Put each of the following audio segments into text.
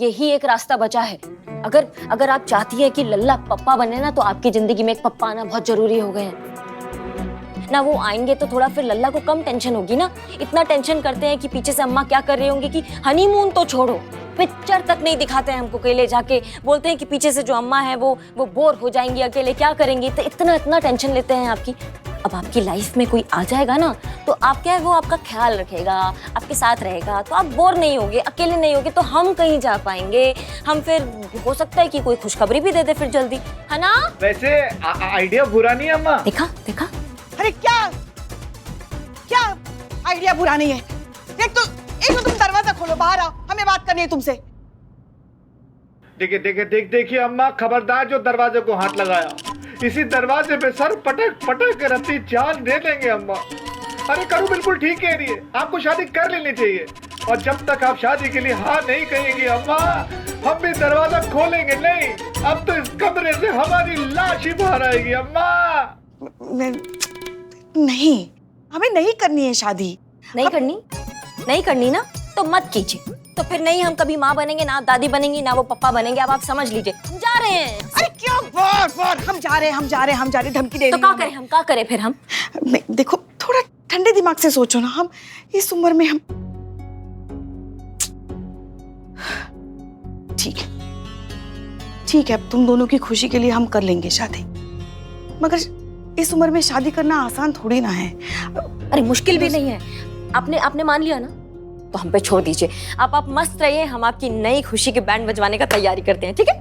यही एक रास्ता बचा है। अगर अगर आप चाहती हैं कि लल्ला पप्पा बने ना, तो आपकी जिंदगी में एक पप्पा आना बहुत जरूरी हो गए हैं ना। वो आएंगे तो थोड़ा फिर लल्ला को कम टेंशन होगी ना। इतना टेंशन करते हैं कि पीछे से अम्मा क्या कर रही होंगी, कि हनीमून तो छोड़ो, पिक्चर तक नहीं दिखाते हैं हमको अकेले जाके। बोलते हैं कि पीछे से जो अम्मा है वो बोर हो जाएंगी, अकेले क्या करेंगी। तो इतना टेंशन लेते हैं आपकी। अब आपकी लाइफ में कोई आ जाएगा ना, तो आप क्या है, वो आपका ख्याल रखेगा, आपके साथ रहेगा, तो आप बोर नहीं होगे, अकेले नहीं होगे, तो हम कहीं जा पाएंगे। हम फिर हो सकता है कि कोई खुशखबरी भी दे दे फिर जल्दी, है ना। वैसे आइडिया बुरा नहीं है अम्मा। देखा देखा। अरे क्या क्या आइडिया बुरा नहीं है। एक तो तुम दरवाजा खोलो, बाहर आओ, हमें बात करनी है तुमसे। देखिए अम्मा, खबरदार जो दरवाजे को हाथ लगाया, इसी दरवाजे पे सर पटक पटक के रत्ती जान दे देंगे अम्मा। अरे करू बिल्कुल ठीक कह रही है, आपको शादी कर लेनी चाहिए। और जब तक आप शादी के लिए हाँ नहीं कहेंगी अम्मा, हम भी दरवाजा खोलेंगे नहीं। अब तो इस कमरे से हमारी लाश ही बाहर आएगी अम्मा। नहीं, हमें नहीं करनी है शादी। नहीं करनी ना, तो मत कीजिए। तो फिर नहीं हम कभी माँ बनेंगे, ना दादी बनेंगी, ना वो पप्पा बनेंगे। अब आप समझ लीजिए, हम जा रहे हैं। अरे क्यों बार हम जा रहे हैं धमकी दे रही। तो क्या करें फिर हम? नहीं, देखो थोड़ा ठंडे दिमाग से सोचो ना। हम इस उम्र में हम ठीक है, अब तुम दोनों की खुशी के लिए हम कर लेंगे शादी, मगर इस उम्र में शादी करना आसान थोड़ी ना है। अरे मुश्किल भी नहीं है। आपने मान लिया ना, तो हम पे छोड़ दीजिए। आप मस्त रहिए, हम आपकी नई खुशी के बैंड बजवाने का तैयारी करते हैं, ठीक है।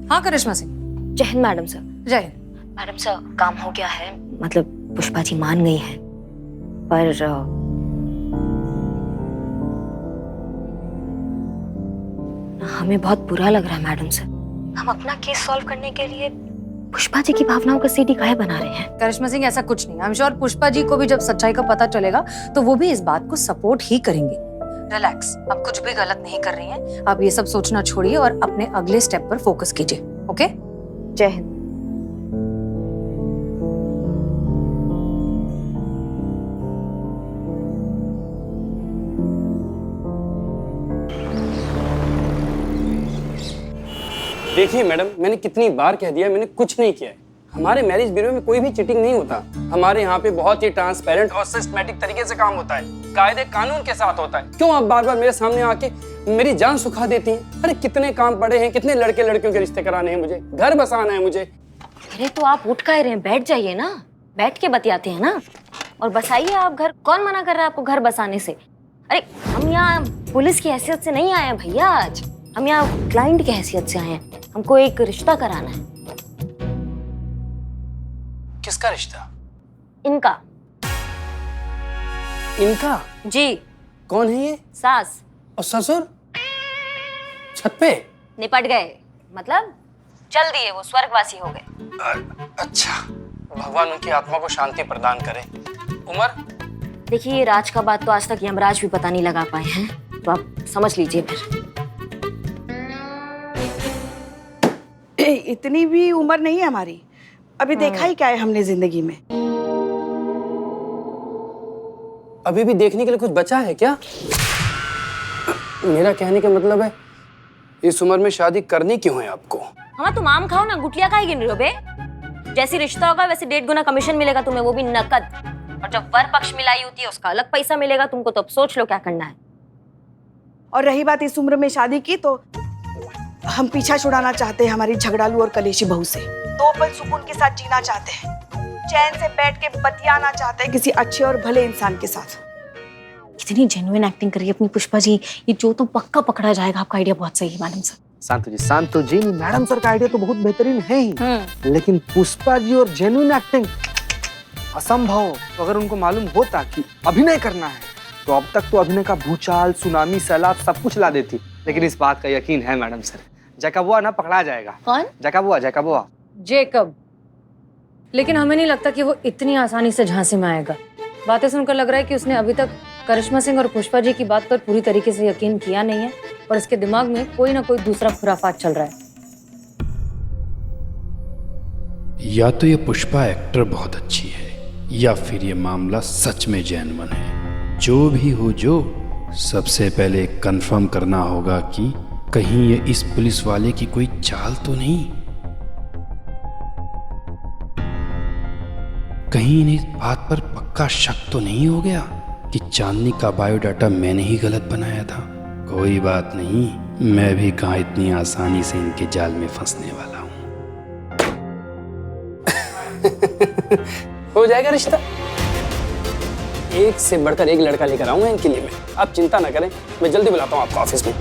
हाँ करिश्मा सिंह। जय हिंद मैडम सर। जय हिंद। मैडम सर, काम हो गया है, मतलब पुष्पा जी मान गई हैं, पर हमें बहुत बुरा लग रहा है मैडम सर। हम अपना केस सॉल्व करने के लिए पुष्पा जी की भावनाओं का सीडी काहे बना रहे हैं? करिश्मा सिंह, ऐसा कुछ नहीं। I am sure Pushpa ji को भी जब सच्चाई का पता चलेगा तो वो भी इस बात को सपोर्ट ही करेंगे। रिलैक्स, आप कुछ भी गलत नहीं कर रही हैं। आप ये सब सोचना छोड़िए और अपने अगले स्टेप पर फोकस कीजिए। ओके, जय हिंद। देखिए मैडम, मैंने कितनी बार कह दिया, मैंने कुछ नहीं किया है। हमारे मैरिज ब्यूरो में कोई भी चीटिंग नहीं होता। हमारे यहाँ पे बहुत ही ट्रांसपेरेंट और सिस्टमैटिक तरीके से काम होता है, कायदे कानून के साथ होता है। क्यों आप बार बार मेरे सामने आके मेरी जान सुखा देती हैं? अरे कितने काम पड़े हैं, कितने लड़के लड़कियों के रिश्ते कराने हैं, मुझे घर बसाना है मुझे। अरे तो आप उठ कह रहे हैं, बैठ जाइए ना, बैठ के बतियाते हैं ना, और बसाइए आप घर। कौन मना कर रहा है आपको घर बसाने से? अरे हम यहाँ पुलिस की हैसियत से नहीं आए हैं भैया, आज हम यहाँ क्लाइंट की हैसियत से आए हैं। हमको एक रिश्ता कराना है। किसका रिश्ता? इनका। इनका? जी। कौन है ये? सास और ससुर छत पे निपट गए, मतलब चल दिए, वो स्वर्गवासी हो गए। अच्छा, भगवान उनकी आत्मा को शांति प्रदान करे। उमर, देखिए ये राज का बात तो आज तक यमराज भी पता नहीं लगा पाए हैं, तो आप समझ लीजिए फिर। इतनी भी उम्र नहीं है हमारी, अभी देखा ही क्या है हमने जिंदगी में। अभी भी देखने के लिए कुछ बचा है क्या? मेरा कहने का मतलब है, इस उम्र में शादी करनी क्यों है आपको? हाँ तुम आम खाओ ना, गुटलिया काहे गिन रहे हो बे? जैसी रिश्ता होगा वैसे 1.5 गुना कमीशन मिलेगा तुम्हें, वो भी नकद। और जब वर पक्ष मिलाई होती है उसका अलग पैसा मिलेगा तुमको। तो अब सोच लो क्या करना है। और रही बात इस उम्र में शादी की, तो हम पीछा छुड़ाना चाहते हैं हमारी झगड़ालू और कलेशी बहू से। 2 पल सुकून के साथ जीना चाहते हैं, चैन से बैठ के बतियाना चाहते हैं किसी अच्छे और भले इंसान के साथ। कितनी जेन्युइन एक्टिंग करी अपनी पुष्पा जी। ये जो तो पक्का पकड़ा जाएगा। आपका आइडिया बहुत सही है मैडम सर। शांतु जी, मैडम सर का आइडिया तो बहुत बेहतरीन है ही, लेकिन पुष्पा जी और जेन्युइन एक्टिंग असंभव। तो अगर उनको मालूम होता कि अभिनय करना है, तो अब तक तो अभिनय का भूचाल, सुनामी, सैलाब सब कुछ ला देती। लेकिन इस बात का यकीन है मैडम सर, जैकबुआ ना पकड़ा जाएगा। कौन? जैकबुआ। जेकब। लेकिन हमें नहीं लगता कि वो इतनी आसानी से झांसे में आएगा। बातें सुनकर लग रहा है कि उसने अभी तक करिश्मा सिंह और पुष्पा जी की बात पर पूरी तरीके से यकीन किया नहीं है, और इसके दिमाग में कोई ना कोई दूसरा खुराफात चल रहा है। या तो ये पुष्पा एक्टर बहुत अच्छी है या फिर ये मामला सच में जेन्युइन है। जो भी हो, जो सबसे पहले कंफर्म करना होगा कि कहीं ये इस पुलिस वाले की कोई चाल तो नहीं, कहीं इन्हें इस बात पर पक्का शक तो नहीं हो गया कि चांदनी का बायोडाटा मैंने ही गलत बनाया था। कोई बात नहीं, मैं भी कहाँ इतनी आसानी से इनके जाल में फंसने वाला हूँ। हो जाएगा रिश्ता। एक से बढ़कर एक लड़का लेकर आऊंगा इनके लिए मैं। आप चिंता ना करें, मैं जल्दी बुलाता हूँ आपको ऑफिस में।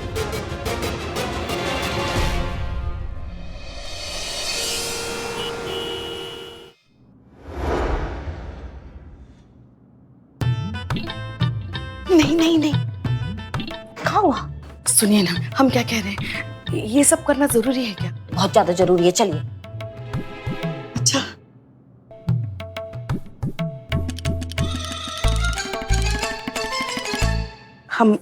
नहीं नहीं नहीं, क्या हुआ? सुनिए ना, हम क्या कह रहे हैं, ये सब करना जरूरी है क्या? बहुत ज्यादा जरूरी है, चलिए। अच्छा, हम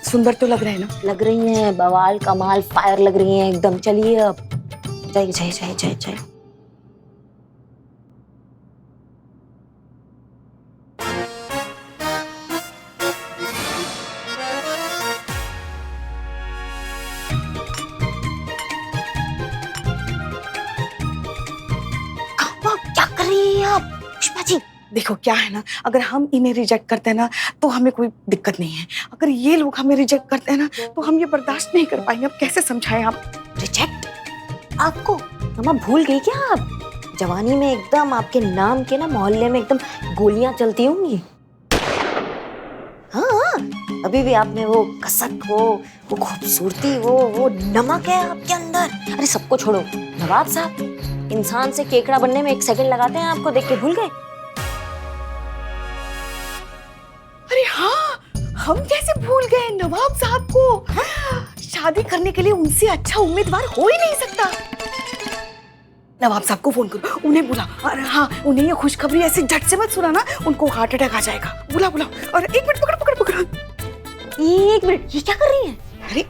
सुंदर तो लग रहे हैं ना? लग रही हैं, बवाल कमाल फायर लग रही हैं एकदम। चलिए अब, जाइए जाइए जाइए जाइए जाइए। क्या कर रही हैं आप पुष्पा जी? देखो क्या है ना, अगर हम इन्हें रिजेक्ट करते हैं ना तो हमें कोई दिक्कत नहीं है, अगर ये लोग हमें रिजेक्ट करते हैं ना तो हम ये बर्दाश्त नहीं कर पाएंगे। अब कैसे समझाएं आप? रिजेक्ट आपको? मामा भूल गई क्या आप? जवानी में एकदम आपके नाम के ना मोहल्ले में एकदम गोलियां चलती होंगी। हाँ, अभी भी आप में वो कसक, वो खूबसूरती, वो नमक है आपके अंदर। अरे सबको छोड़ो, नवाब साहब इंसान से केकड़ा बनने में 1 सेकंड लगाते हैं, आपको देख के भूल गए? अरे हाँ, हम कैसे भूल गए नवाब साहब को। शादी करने के लिए उनसे अच्छा उम्मीदवार हो ही नहीं सकता। नवाब साहब को फोन करो, उन्हें बुला। और हाँ, उन्हें ये खुशखबरी ऐसे झट से मत सुनाना, उनको हार्ट अटैक आ जाएगा। बुला बुला। और 1 मिनट, पकड़ो पकड़ो पकड़ो। 1 मिनट, ये क्या कर रही हैं? अरे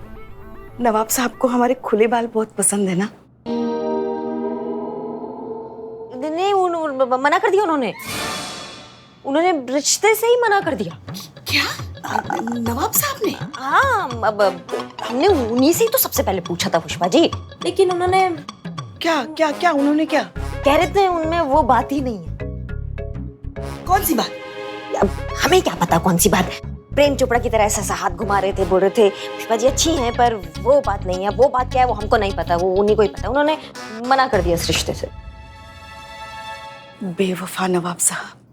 नवाब साहब को हमारे खुले बाल बहुत पसंद है ना। नहीं, मना कर दिया उन्होंने रिश्ते से ही मना कर दिया। क्या नवाब साहब ने? हाँ, अब हमने उन्हीं से ही तो सबसे पहले पूछा था पुष्पा जी, लेकिन उन्होंने क्या क्या क्या उन्होंने क्या कह रहे थे, उनमें वो बात ही नहीं है। कौन सी बात? अब हमें क्या पता कौन सी बात। प्रेम चोपड़ा की तरह ऐसा हाथ घुमा रहे थे, बोल रहे थे पुष्पा जी अच्छी हैं, पर वो बात नहीं है। वो बात क्या है वो हमको नहीं पता, वो उन्हीं को ही पता। उन्होंने मना कर दिया इस रिश्ते से। बेवफा नवाब साहब।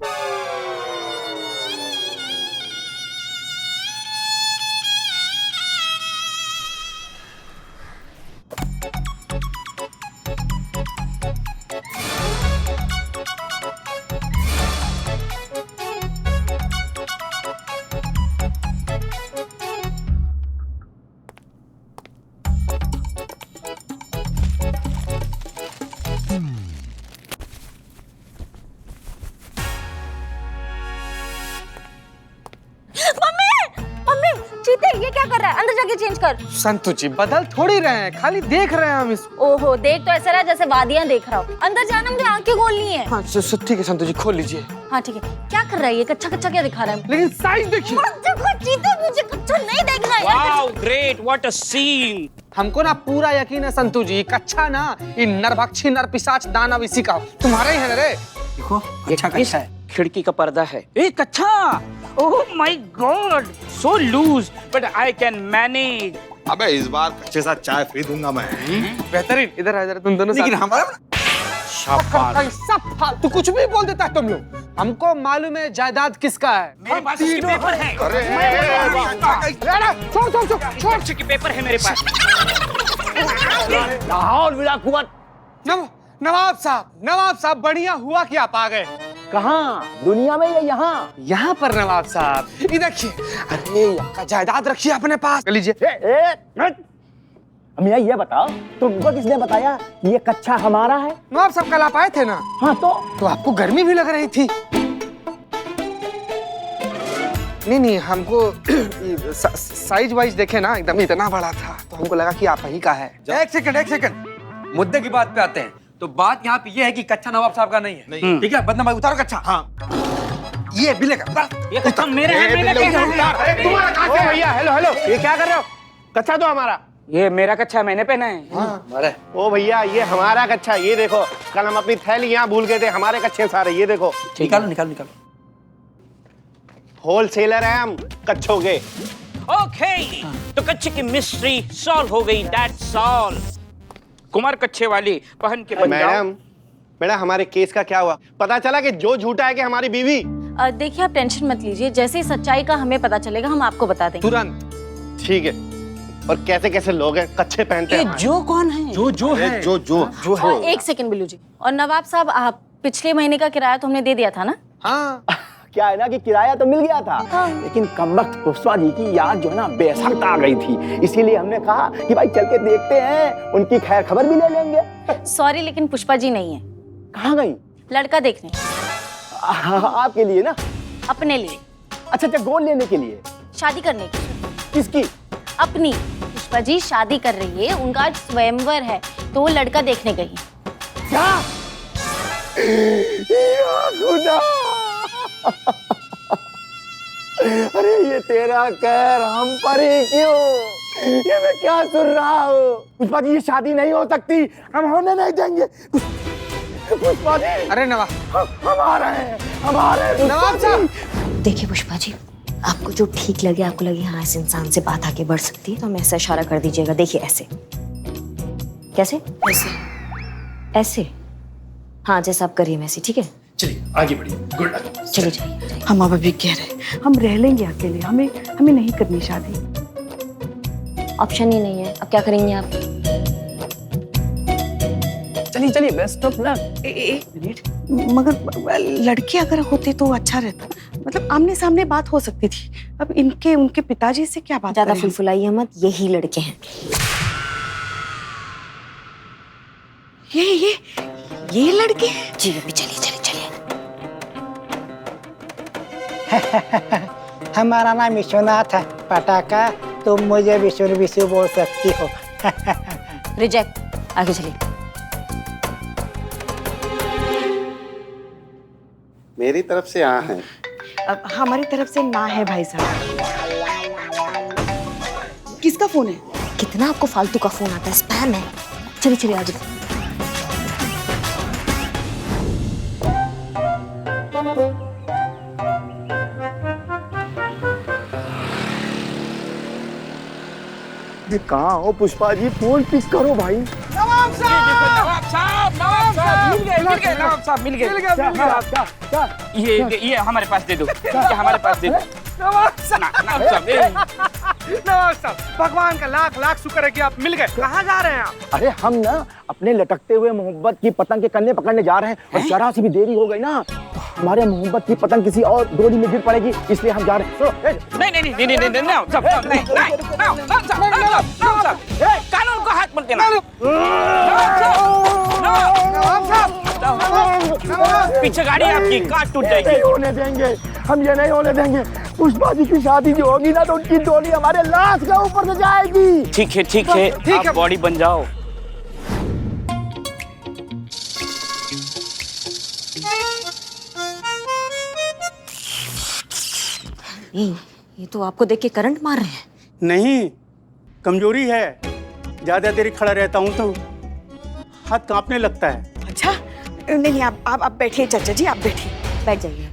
ये क्या कर रहा है? अंदर जाके चेंज कर। संतु जी बदल थोड़ी रहे हैं, खाली देख रहे हैं हम इसको। ओहो, देख तो ऐसा रहा जैसे वादियां देख रहा हो। अंदर जाना, मुझे आंखें खोलनी है। हाँ ठीक है संतु जी, खोल लीजिए। हाँ ठीक है। क्या कर रहा है ये? कच्चा कच्चा क्या दिखा रहा है? लेकिन साइज देखिए। मुझे कच्चा नहीं देखना है। Wow, great, what a scene. हमको ना पूरा यकीन है संतु जी, कच्चा ना ये नरभक्षी नरपिशाच दानव इसी का तुम्हारा ही है ना रे। देखो, अच्छा कच्चा है, खिड़की का पर्दा है। एक अच्छा, oh my god, so loose, but I can manage. अबे इस बार कच्चे साथ चाय फ्री दूंगा मैं। बेहतरीन। इधर आ, इधर तुम दोनों लेकिन साथ। हमारा शाबाश। सब फालतू कुछ भी बोल देता है तुम लोग। हमको मालूम है जायदाद किसका है। मेरे पास उसके पेपर है। छोड़ छोड़ छोड़ छोड़। उसके पेपर है मेरे पास। लाहौर विला कुवत। नवाब साहब बढ़िया हुआ कि आप आ गए। कहाँ? दुनिया में या यहाँ? यहाँ पर नवाब साहब, ये देखिए। अरे आपका जायदाद रखिए अपने पास। लीजिए। हमें ये बताओ, तुमको किसने बताया ये कच्चा हमारा है? नवाब साहब कल आप आए थे ना? हाँ तो आपको गर्मी भी लग रही थी। नहीं हमको साइज वाइज देखे ना, एकदम इतना बड़ा था तो हमको लगा कि आप ही का है। एक सेकंड, मुद्दे की बात पे आते हैं। तो बात यहाँ पे ये है कि कच्चा नवाब साहब का नहीं है, ठीक है? बदनाम भाई उतारो कच्चा। हाँ, ये बिल्ले का उतार। ये कच्चा मेरे हैं, मैंने कहा है। तुम्हारा कहाँ से भैया? हेलो हेलो, ये क्या कर रहे हो? कच्चा तो हमारा। ये मेरा कच्चा है, मैंने पहना है। ओ भैया ये हमारा कच्चा, ये देखो कल हम अपनी थैली यहाँ भूल गए थे, हमारे कच्चे सारे, ये देखो। निकालो निकालो निकालो। होलसेलर हैं हम कच्छों के। ओके, तो कच्चे की मिस्ट्री सॉल्व हो गई, दैट्स ऑल। कुमार कच्चे वाली पहन के बन जाओ। मैडम हमारे केस का क्या हुआ? पता चला कि जो झूठा है कि हमारी बीवी। देखिए आप टेंशन मत लीजिए, जैसे ही सच्चाई का हमें पता चलेगा हम आपको बता देंगे तुरंत। ठीक है। और कैसे कैसे लोग हैं कच्चे पहनते हैं? जो कौन है? जो है, जो है। एक सेकंड बिल्लू जी। और नवाब साहब, आप पिछले महीने का किराया तो हमने दे दिया था ना? हाँ क्या है ना कि किराया तो मिल गया था, लेकिन कमबख्त पुष्पा जी की याद जो है ना बेसख्त आ गई थी, इसीलिए हमने कहा कि भाई चल के देखते हैं, उनकी खैर खबर भी ले लेंगे। सॉरी लेकिन पुष्पा जी नहीं है। कहाँ गई? लड़का देखने। आपके लिए ना? अपने लिए। अच्छा गोद लेने के लिए? शादी करने की। किसकी? अपनी। पुष्पा जी शादी कर रही है, उनका आज स्वयंवर है, तो वो लड़का देखने गई। क्या? या खुदा! अरे ये तेरा कहर हम पर ही क्यों? ये मैं क्या सुन रहा हूँ? पुष्पा जी ये शादी नहीं हो सकती, हम होने नहीं देंगे। पुष्पा जी! अरे नवाब, हम आ रहे हैं, हम आ रहे हैं। नवाब साहब! देखिए पुष्पा जी, आपको जो ठीक लगे, आपको लगे हाँ इस इंसान से बात आगे बढ़ सकती है, तो हमें ऐसा इशारा कर दीजिएगा। देखिए ऐसे। कैसे? ऐसे। ऐसे? हाँ जैसा आप करिए वैसे, ठीक है? चलिए आगे बढ़िए। Good luck. चलिए जाइए। हम अब अभी कह रहे हम रह लेंगे अकेले, हमें नहीं करनी शादी। ऑप्शन ही नहीं है, अब क्या करेंगे आप? चलिए चलिए, बेस्ट ऑफ लक। एक मिनट, मगर लड़के अगर होते तो अच्छा रहता, मतलब आमने सामने बात हो सकती थी। अब इनके उनके पिताजी से क्या बात? ज्यादा फुलफुलाइए मत, यही लड़के हैं। ये लड़के हैं? जी अभी चलिए चलिए चलिए। हमारा नाम विश्वनाथ है पटाखा, तुम मुझे विशु बोल सकती हो। रिजेक्ट, आगे चलिए। मेरी तरफ से हाँ है। अब हमारी तरफ से ना है भाई साहब। किसका फोन है? कितना आपको फालतू का फोन आता है, स्पैम है। चलिए चलिए आगे। कहाँ हो पुष्पा जी? फोन पिक करो भाई। नवाब साहब मिल गए। ये हमारे पास दे दो, हमारे पास दे दो। नवाब साहब, भगवान का लाख लाख शुक्र है कि आप मिल गए। कहाँ जा रहे हैं आप? अरे हम ना अपने लटकते हुए मोहब्बत की पतंग के कन्ने पकड़ने जा रहे हैं, और जरा सी भी देरी हो गई ना तो हमारे मोहब्बत की पतंग किसी और डोरी में गिर पड़ेगी, इसलिए हम जा रहे हैं। कानून को हाथ मत देना। पीछे गाड़ी आपकी काट टूट जाएगी। नहीं होने देंगे, हम ये नहीं होने देंगे। पुष्पा जी की शादी जो होगी ना तो उनकी डोली हमारे लाश के ऊपर से जाएगी। ठीक है, आप बॉडी बन जाओ। ये तो आपको देख के करंट मार रहे हैं। नहीं, कमजोरी है, ज्यादा देर खड़ा रहता हूँ तो हाथ कांपने लगता है। अच्छा नहीं, आप बैठिए चाचा जी, आप बैठिए। बैठ जाइए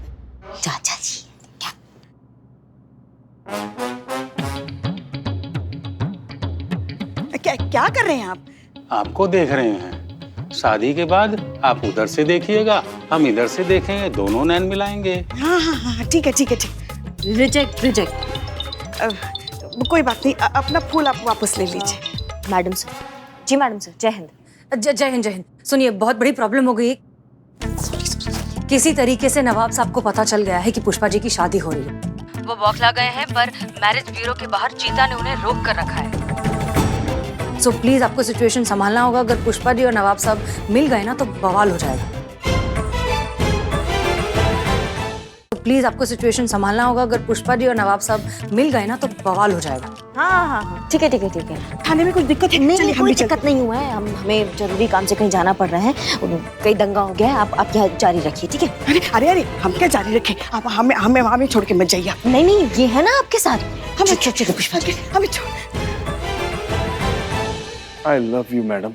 चाचा जी। क्या कर रहे हैं आप? आपको देख रहे हैं। शादी के बाद आप उधर से देखिएगा, हम इधर से देखेंगे, दोनों नैन मिलाएंगे। हाँ, ठीक है। रिजेक्ट। कोई बात नहीं, अपना फूल आप वापस ले लीजिए। Madam sir. जी मैडम सर, जय हिंद। जय हिंद। सुनिए, बहुत बड़ी प्रॉब्लम हो गई। किसी तरीके से नवाब साहब को पता चल गया है कि पुष्पा जी की शादी हो रही है। वो बौखला गए हैं, पर मैरिज ब्यूरो के बाहर चीता ने उन्हें रोक कर रखा है। सो प्लीज आपको सिचुएशन संभालना होगा। अगर पुष्पा जी और नवाब साहब मिल गए ना तो बवाल हो जाएगा। प्लीज आपको सिचुएशन संभालना होगा। अगर पुष्पा जी और नवाब साहब मिल गए ना तो बवाल हो जाएगा। हाँ, ठीक है ठीक है ठीक है। थाने में कुछ दिक्कत है? नहीं चलिए, नहीं, हम कोई भी चलते दिक्कत नहीं हुआ है। हमें जरूरी काम से कहीं जाना पड़ रहा है, कहीं दंगा हो गया है। आप यहाँ जारी रखिए, ठीक है? अरे अरे अरे, हम क्या जारी रखें? आप हमें छोड़ के मत जाइए। नहीं नहीं, ये है ना आपके साथ। हमें छोड़ पुष्पा जी, हमें छोड़। I love you madam.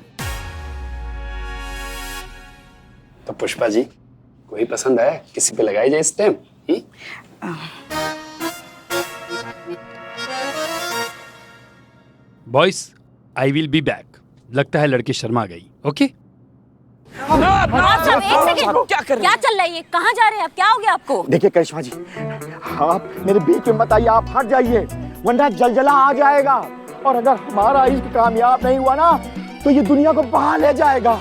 तो पुष्पा जी, कोई पसंद आया? किसी पे लगाई जाए इस time? Boys, I will be back. लगता है लड़की शर्मा गई। ओके नवाब साहब, एक सेकंड। क्या कर रहे क्या चल रहा है ये? कहाँ जा रहे हैं आप? क्या हो गया आपको? देखिए करिश्मा जी, आप मेरे बीच में मत आइए, आप हट जाइए वरना जलजला आ जाएगा। और अगर हमारा इश्क कामयाब नहीं हुआ ना तो ये दुनिया को बहा ले जाएगा।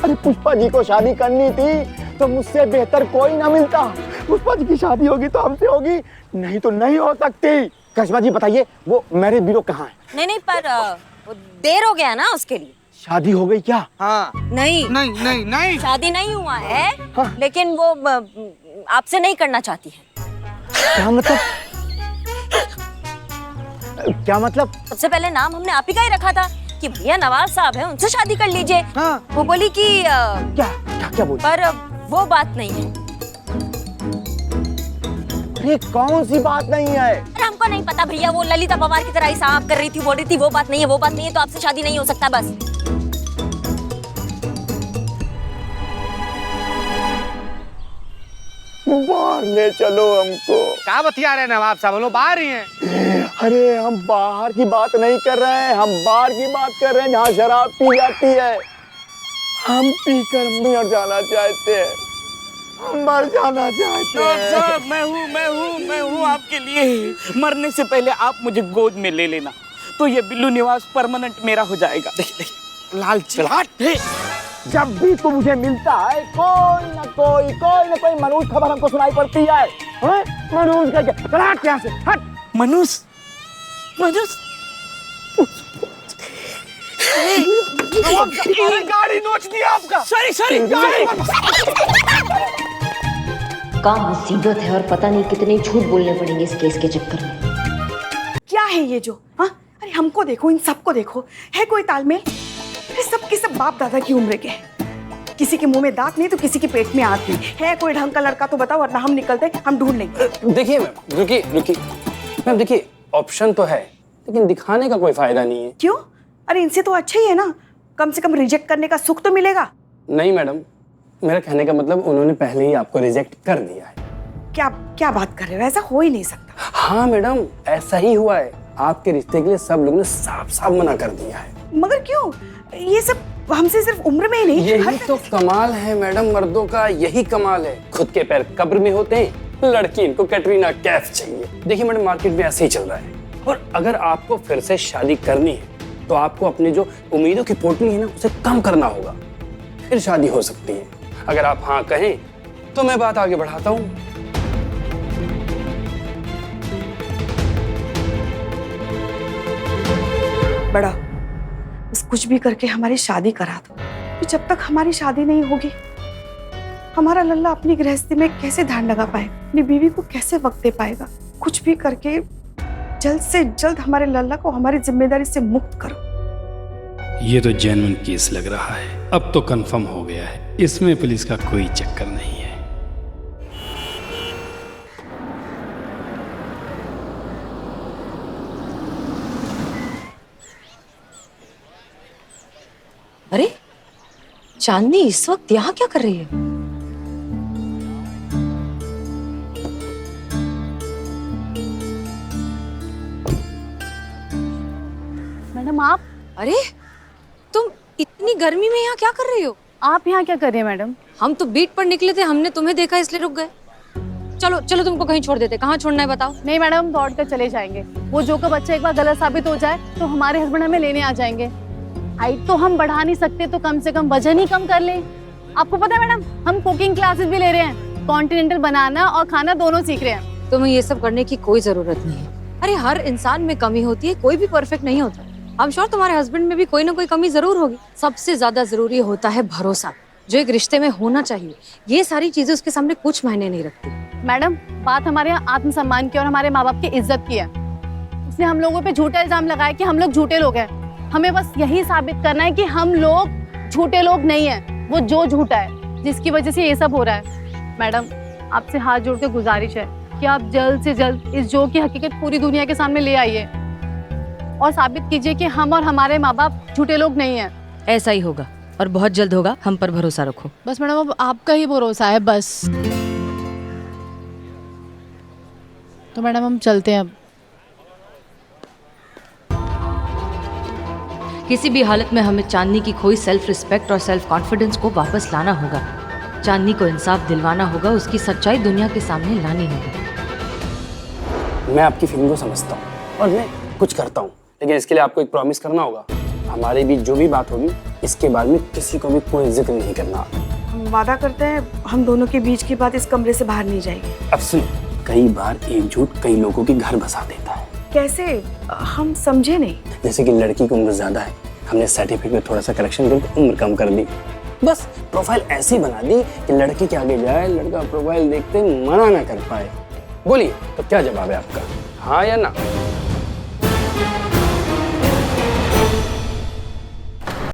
अरे पुष्पा जी को शादी करनी थी तो मुझसे बेहतर कोई ना मिलता। पुष्पा जी की शादी होगी तो हमसे होगी, नहीं तो नहीं हो सकती। करिश्मा जी बताइए, वो मैरिज ब्यूरो कहाँ है? नहीं, पर वो देर हो गया ना उसके लिए। शादी हो गई क्या? हाँ। नहीं नहीं नहीं नहीं, शादी नहीं हुआ है। हाँ। लेकिन वो आपसे नहीं करना चाहती है। क्या मतलब? क्या मतलब? सबसे पहले नाम हमने आप ही का ही रखा था कि भैया नवाज साहब हैं, उनसे शादी कर लीजिए। हाँ। वो बोली कि क्या क्या क्या बोल? पर वो बात नहीं है। अरे कौन सी बात नहीं है? अरे हमको नहीं पता भैया, वो ललिता पवार की तरह ही साफ कर रही थी, बोल रही थी वो बात नहीं है, वो बात नहीं है, तो आपसे शादी नहीं हो सकता बस। बाहर ले चलो हमको। क्या बतिया रहे नवाब साहब? लोग बाहर ही हैं। अरे हम बाहर की बात नहीं कर रहे हैं, हम बाहर की बात कर रहे हैं जहाँ शराब पी जाती है। हम पीकर मर जाना चाहते हैं, हम मर जाना चाहते हैं। साहब, मैं हूँ आपके लिए। मरने से पहले आप मुझे गोद में ले लेना तो ये बिल्लू निवास परमानेंट मेरा हो जाएगा। देखिए लालची। जब भी तू मुझे मिलता है कोई ना कोई मनूज खबर हमको सुनाई पड़ती है। मनूज का चला हट यहाँ से, हट। मनूस गाड़ी नोच दिया आपका। सॉरी क्या मुसीबत है, और पता नहीं कितने झूठ बोलने पड़ेंगे इस केस के चक्कर में। क्या है ये जो? हाँ, अरे हमको देखो, इन सबको देखो, है कोई तालमेल? अरे सब के सब बाप दादा की उम्र के हैं। किसी के मुंह में दांत नहीं तो किसी के पेट में आंत नहीं है। कोई ढंग का लड़का तो बताओ, वरना हम निकलते, हम ढूंढ लेंगे। देखिए मैम, रुकिए मैम, देखिए ऑप्शन तो है लेकिन दिखाने का कोई फायदा नहीं है। क्यों? अरे इनसे तो अच्छा ही है ना, कम से कम रिजेक्ट करने का सुख तो मिलेगा। नहीं मैडम, मेरा कहने का मतलब उन्होंने पहले ही आपको रिजेक्ट कर दिया है। क्या बात कर रहे हो? ऐसा हो ही नहीं सकता। हाँ मैडम, ऐसा ही हुआ है। आपके रिश्ते के लिए सब लोगों ने साफ मना कर दिया है। मगर क्यों? ये सब हमसे सिर्फ उम्र में ही नहीं, यही तो कमाल है मैडम, मर्दों का यही कमाल है। खुद के पैर कब्र में होते हैं, लड़की इनको कैटरीना कैफ चाहिए। देखिए मैडम, मार्केट में ऐसे ही चल रहा है। और अगर आपको फिर से शादी करनी है तो आपको अपनी जो उम्मीदों की पोटली है ना, उसे कम करना होगा, फिर शादी हो सकती है। अगर आप हाँ कहें तो मैं बात आगे बढ़ाता हूँ। बड़ा बस कुछ भी करके हमारी शादी करा दो। तो जब तक हमारी शादी नहीं होगी, हमारा लल्ला अपनी गृहस्थी में कैसे ध्यान लगा पाएगा, अपनी बीवी को कैसे वक्त दे पाएगा? कुछ भी करके जल्द से जल्द हमारे लल्ला को हमारी जिम्मेदारी से मुक्त करो। ये तो जेन्युइन केस लग रहा है। अब तो कंफर्म हो गया है, इसमें पुलिस का कोई चक्कर नहीं है। अरे चांदनी इस वक्त यहाँ क्या कर रही है? मैडम आप? अरे तुम इतनी गर्मी में यहाँ क्या कर रही हो? आप यहाँ क्या कर रही हैं मैडम? हम तो बीट पर निकले थे, हमने तुम्हें देखा इसलिए रुक गए। चलो चलो तुमको कहीं छोड़ देते। कहाँ छोड़ना है बताओ? नहीं मैडम, दौड़ कर चले जाएंगे। वो जो का बच्चा एक बार गलत साबित हो जाए तो हमारे हस्बैंड हमें लेने आ जाएंगे। हाइट तो हम बढ़ा नहीं सकते तो कम से कम वजन ही कम कर लें। आपको पता है मैडम, हम कुकिंग क्लासेस भी ले रहे हैं, कॉन्टिनेंटल बनाना और खाना दोनों सीख रहे हैं। तुम्हें ये सब करने की कोई जरूरत नहीं है। अरे हर इंसान में कमी होती है, कोई भी परफेक्ट नहीं होता। I'm sure तुम्हारे हस्बैंड में भी कोई ना कोई कमी जरूर होगी। सबसे ज्यादा जरूरी होता है भरोसा, जो एक रिश्ते में होना चाहिए। ये सारी चीजें उसके सामने कुछ मायने नहीं रखती। मैडम बात हमारे यहाँ आत्मसम्मान की और हमारे माँ बाप की इज्जत की है। उसने हम लोगों पे झूठा इल्जाम लगाया कि हम लोग झूठे लोग हैं। हमें बस यही साबित करना है कि हम लोग झूठे लोग नहीं हैं, वो जो झूठा है जिसकी वजह से ये सब हो रहा है। मैडम आपसे हाथ जोड़ के गुजारिश है कि आप जल्द से जल्द इस जो की हकीकत पूरी दुनिया के सामने ले आइए और साबित कीजिए कि हम और हमारे माँ बाप झूठे लोग नहीं हैं। ऐसा ही होगा और बहुत जल्द होगा, हम पर भरोसा रखो। बस मैडम अब आपका ही भरोसा है बस। तो मैडम हम चलते हैं अब। किसी भी हालत में हमें चांदनी की खोई सेल्फ रिस्पेक्ट और सेल्फ कॉन्फिडेंस को वापस लाना होगा। चांदनी को इंसाफ दिलवाना होगा, उसकी सच्चाई दुनिया के सामने लानी होगी। मैं आपकी फीलिंग को समझता हूँ और मैं कुछ करता हूँ, लेकिन इसके लिए आपको एक प्रॉमिस करना होगा। हमारे बीच जो भी बात होगी इसके बारे में किसी को भी कोई जिक्र नहीं करना। हम वादा करते हैं हम दोनों के बीच की बात इस कमरे से बाहर नहीं जाएगी। अब सुनो, कई बार एक झूठ कई लोगों के घर बसा देता है। कैसे? हम समझे नहीं। जैसे कि लड़की की उम्र ज्यादा है, हमने सर्टिफिकेट में थोड़ा सा करेक्शन करके उम्र कम कर दी। बस प्रोफाइल ऐसी बना दी कि लड़के के आगे जाए, लड़का प्रोफाइल देखते मना ना कर पाए। बोलिए तो क्या जवाब है आपका, हाँ या ना?